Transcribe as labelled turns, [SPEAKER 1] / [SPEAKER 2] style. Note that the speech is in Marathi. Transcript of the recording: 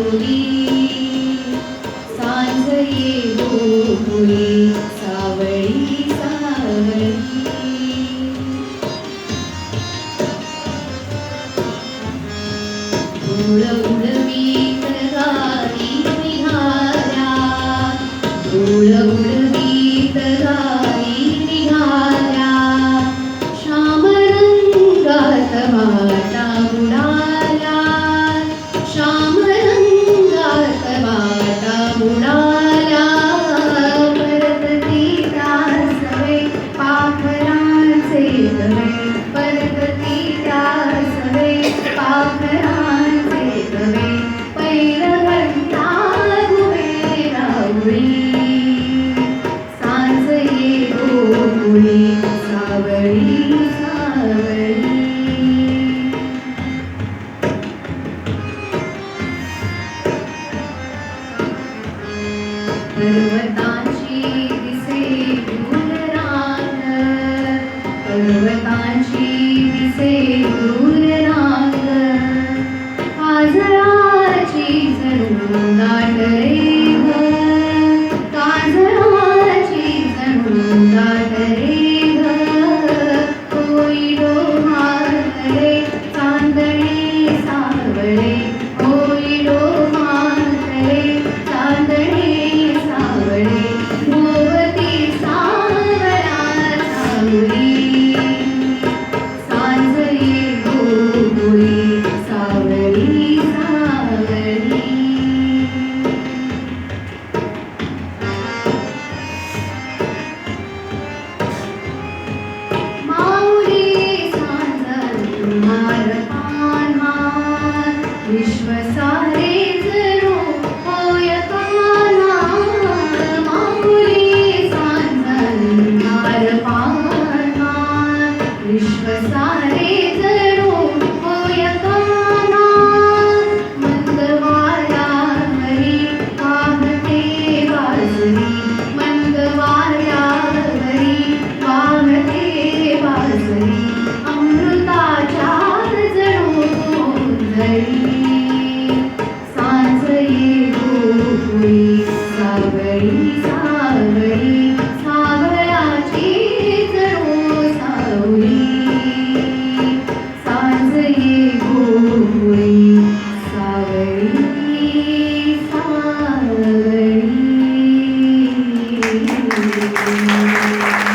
[SPEAKER 1] गोकुळी सांज ये गोकुळी सावळी सावळी धूळ उडवीत गाई निघाल्या धूळ उडवीत गाई निघाल्या श्याम रंगात वाटा बुडाल्या श्याम रंगात वाटा बुडाल्या परतती त्यास वे पाखरांचे गवे परतती त्यास वे पाखरांचे गवे पैरवंता घुमे राहुळी सांज ये गोकुळी सावळी सावळी पर्वताची दिसे दूर रांग पर्वताची दिसे दूर रांग काजळाची जणू दाट रे ग काजळाची जणू दाट रे ग होई डोहातले चांदणे सावळे होई डोहातले चांदणे सावळे भोवती सावळा सावळी सांज ये गोकुळी सावळी सावळी माऊली सांज तुम्हार पान्हा विश्व सारे जणू होय कान्हा माऊली सांज तुम्हार पान्हा विश्व सारे जणू होय कान्हा मंद वाऱ्यावरी वाहते बासरी मंद वाऱ्यावरी वाहते बासरी अमृताच्या जणू ओंजळी सांज ये गोकुळी सावळी सावळी सावळाची जणू सावळी